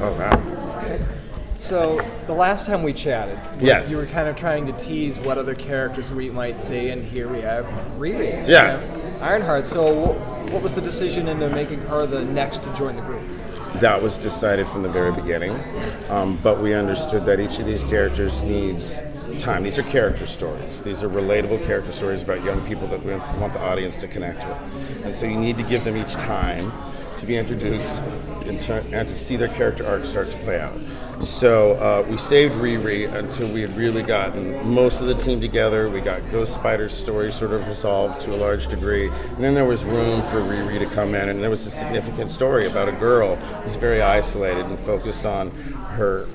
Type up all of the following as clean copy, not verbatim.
Oh, wow. So the last time we chatted, Yes. you were kind of trying to tease what other characters we might see, and here we have Riri. Yeah. Ironheart. So what was the decision into making her the next to join the group? That was decided from the very beginning, but we understood that each of these characters needs time. These are character stories. These are relatable character stories about young people that we want the audience to connect with. And so you need to give them each time to be introduced and to see their character arc start to play out. So we saved Riri until we had really gotten most of the team together. We got Ghost Spider's story sort of resolved to a large degree. And then there was room for Riri to come in, and there was a significant story about a girl who's very isolated and focused on her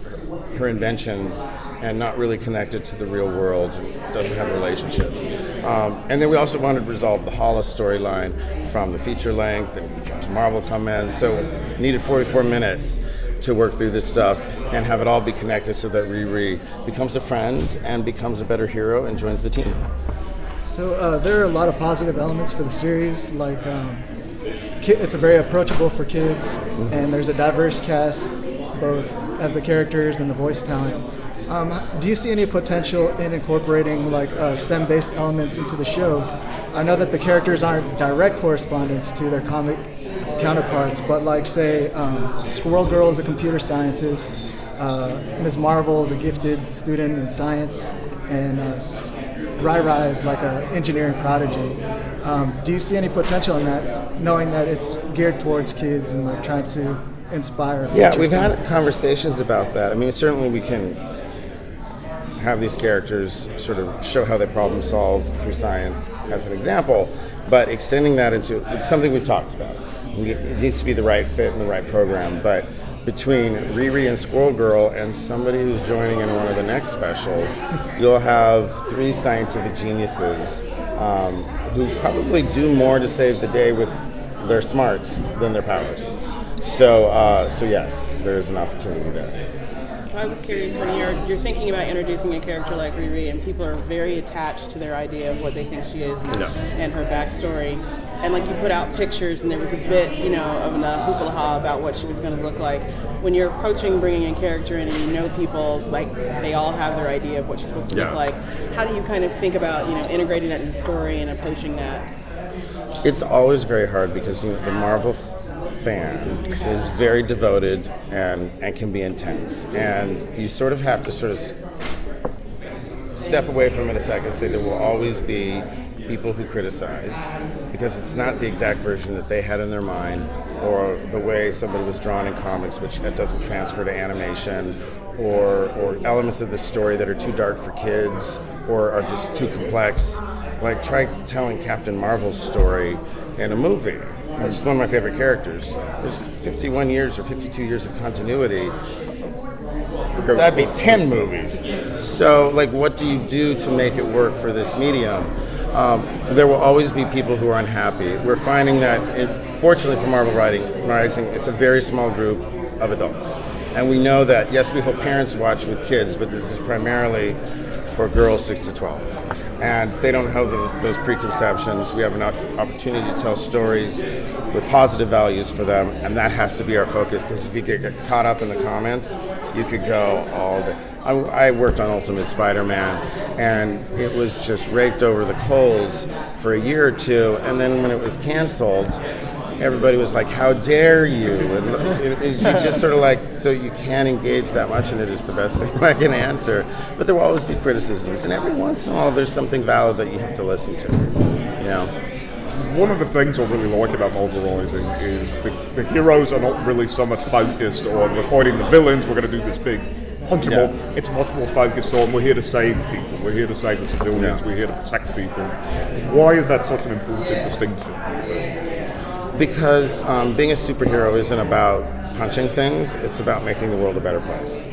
inventions and not really connected to the real world and doesn't have relationships. And then we also wanted to resolve the Hollis storyline from the feature length, and Captain Marvel come in. So we needed 44 minutes to work through this stuff and have it all be connected so that Riri becomes a friend and becomes a better hero and joins the team. So there are a lot of positive elements for the series, like it's a very approachable for kids, and there's a diverse cast, both as the characters and the voice talent. Do you see any potential in incorporating like STEM-based elements into the show? I know that the characters aren't direct correspondents to their comic counterparts, but like say Squirrel Girl is a computer scientist, Ms. Marvel is a gifted student in science, and Rai Rai is like an engineering prodigy. Do you see any potential in that, knowing that it's geared towards kids and like trying to inspire? Yeah, we've had conversations about that. I mean, certainly we can have these characters sort of show how they problem solve through science as an example, but extending that into something we've talked about. It needs to be the right fit and the right program, but between Riri and Squirrel Girl and somebody who's joining in one of the next specials, you'll have three scientific geniuses who probably do more to save the day with their smarts than their powers. So yes, there is an opportunity there. So I was curious, when you're thinking about introducing a character like Riri, and people are very attached to their idea of what they think she is and her backstory, and like you put out pictures and there was a bit, of a hoopla-ha about what she was going to look like. When you're approaching bringing a character in and you know people, like they all have their idea of what she's supposed to look like, how do you kind of think about, integrating that into the story and approaching that? It's always very hard because the Marvel fan is very devoted and can be intense, and you sort of have to step away from it a second and say there will always be people who criticize because it's not the exact version that they had in their mind or the way somebody was drawn in comics, which that doesn't transfer to animation, or elements of the story that are too dark for kids or are just too complex. Like try telling Captain Marvel's story in a movie. It's one of my favorite characters. There's 51 years or 52 years of continuity. That'd be 10 movies. So, what do you do to make it work for this medium? There will always be people who are unhappy. We're finding that, fortunately for Marvel Rising, it's a very small group of adults. And we know that, yes, we hope parents watch with kids, but this is primarily for girls 6 to 12. And they don't have those preconceptions. We have an opportunity to tell stories with positive values for them, and that has to be our focus, because if you get caught up in the comments, you could go all day. I worked on Ultimate Spider-Man, and it was just raked over the coals for a year or two, and then when it was canceled, everybody was like, how dare you? And you just sort of so you can't engage that much in it is the best thing I can answer. But there will always be criticisms, and every once in a while there's something valid that you have to listen to, One of the things I really like about Marvel Rising is the heroes are not really so much focused on we're fighting the villains, we're going to do this big punch them up. It's much more focused on we're here to save people, we're here to save the civilians, we're here to protect people. Why is that such an important distinction? Because being a superhero isn't about punching things, it's about making the world a better place.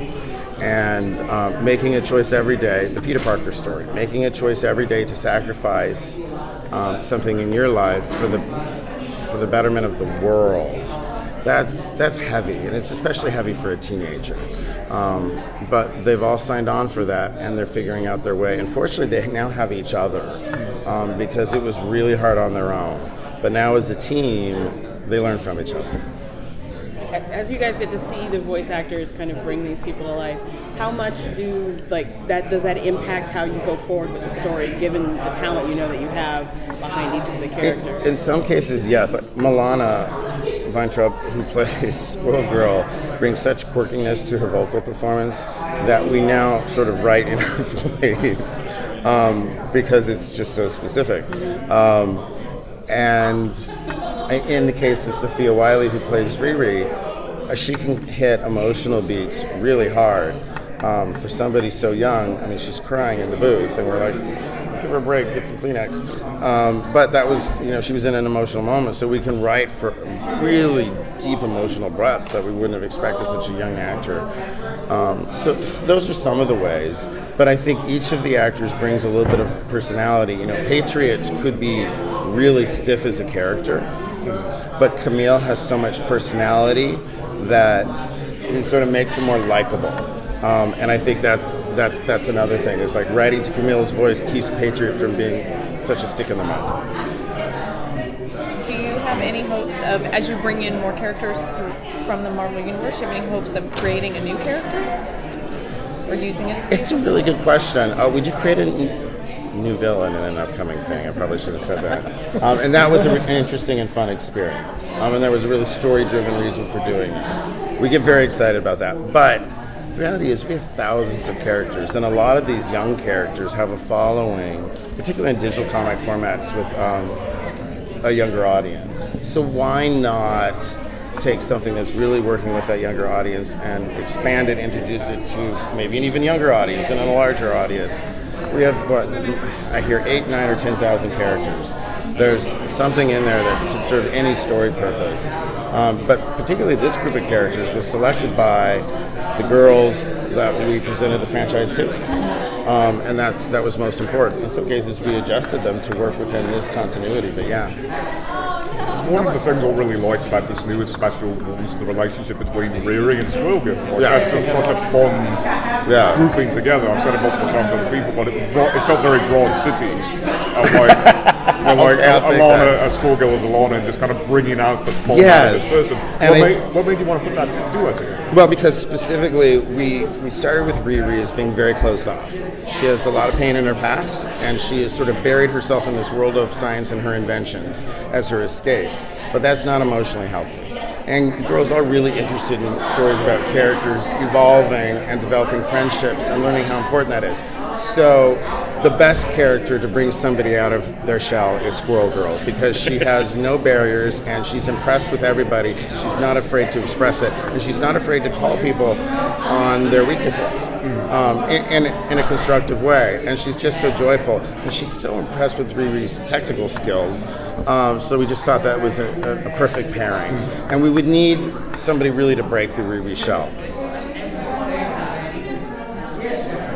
And making a choice every day, the Peter Parker story, making a choice every day to sacrifice something in your life for the betterment of the world. That's heavy, and it's especially heavy for a teenager. But they've all signed on for that, and they're figuring out their way. Unfortunately, they now have each other because it was really hard on their own. But now as a team, they learn from each other. as you guys get to see the voice actors kind of bring these people to life, how much does that impact how you go forward with the story, given the talent that you have behind each of the characters? In some cases, yes. Like Milana Weintraub, who plays Squirrel Girl, brings such quirkiness to her vocal performance that we now sort of write in her voice because it's just so specific. And in the case of Sophia Wiley, who plays Riri, she can hit emotional beats really hard. For somebody so young, I mean, she's crying in the booth, and we're like, give her a break, get some Kleenex. But that was, she was in an emotional moment, so we can write for really deep emotional breadth that we wouldn't have expected such a young actor. So those are some of the ways, but I think each of the actors brings a little bit of personality. Patriot could be really stiff as a character, but Camille has so much personality that it sort of makes him more likable. And I think that's another thing. Is like writing to Camille's voice keeps Patriot from being such a stick in the mud. Do you have any hopes of, as you bring in more characters from the Marvel Universe, do you have any hopes of creating a new character? Or using it? It's a really good question. Would you create a new villain in an upcoming thing? I probably should have said that. And that was an interesting and fun experience. And there was a really story-driven reason for doing it. We get very excited about that. But the reality is we have thousands of characters, and a lot of these young characters have a following, particularly in digital comic formats with a younger audience. So why not take something that's really working with that younger audience and expand it, introduce it to maybe an even younger audience and a larger audience? We have, I hear 8, 9, or 10,000 characters. There's something in there that could serve any story purpose. But particularly this group of characters was selected by the girls that we presented the franchise to. And that was most important. In some cases, we adjusted them to work within this continuity, but yeah. One of the things I really liked about this newest special was the relationship between Riri and Squirrel Girl. That's just such a fun grouping together. I've said it multiple times to other people, but it felt very Broad City. Alana, Squirrel Girl as Alana, and just kind of bringing out the fun out of this person. What made you want to put that duo together? Well, because specifically we started with Riri as being very closed off. She has a lot of pain in her past, and she has sort of buried herself in this world of science and her inventions as her escape. But that's not emotionally healthy. And girls are really interested in stories about characters evolving and developing friendships and learning how important that is. So the best character to bring somebody out of their shell is Squirrel Girl, because she has no barriers and she's impressed with everybody. She's not afraid to express it, and she's not afraid to call people on their weaknesses in a constructive way. And she's just so joyful, and she's so impressed with Riri's technical skills. So we just thought that was a perfect pairing. And we would need somebody really to break through Riri's shell.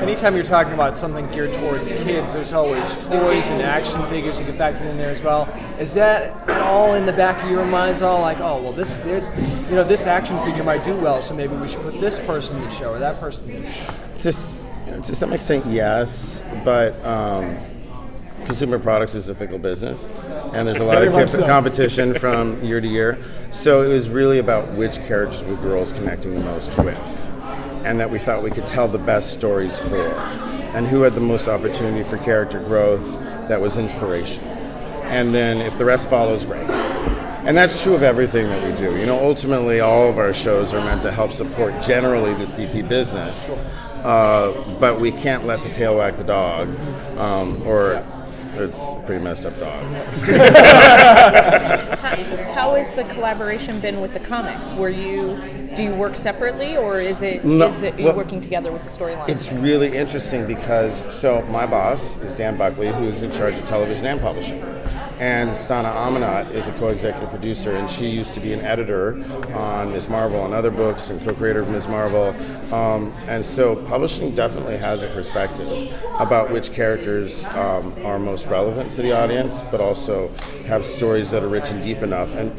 Anytime you're talking about something geared towards kids, there's always toys and action figures you can factor in there as well. Is that all in the back of your minds? All like, oh well, this action figure might do well, so maybe we should put this person in the show or that person in the show. To some extent, yes, but consumer products is a fickle business, and there's a lot of competition from year to year. So it was really about which characters were girls connecting the most with, and that we thought we could tell the best stories for, and who had the most opportunity for character growth that was inspiration. And then if the rest follows, great. And that's true of everything that we do. Ultimately, all of our shows are meant to help support generally the CP business, but we can't let the tail wag the dog, or it's a pretty messed up dog. How has the collaboration been with the comics? Do you work separately, or is it you working together with the storyline? It's really interesting because my boss is Dan Buckley, who is in charge of television and publishing. And Sana Amanat is a co-executive producer, and she used to be an editor on Ms. Marvel and other books and co-creator of Ms. Marvel. And so publishing definitely has a perspective about which characters are most relevant to the audience, but also have stories that are rich and deep enough. And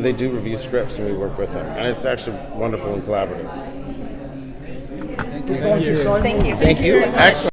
they do review scripts, and we work with them. And it's actually wonderful and collaborative. Thank you. Thank you. Thank you. Excellent.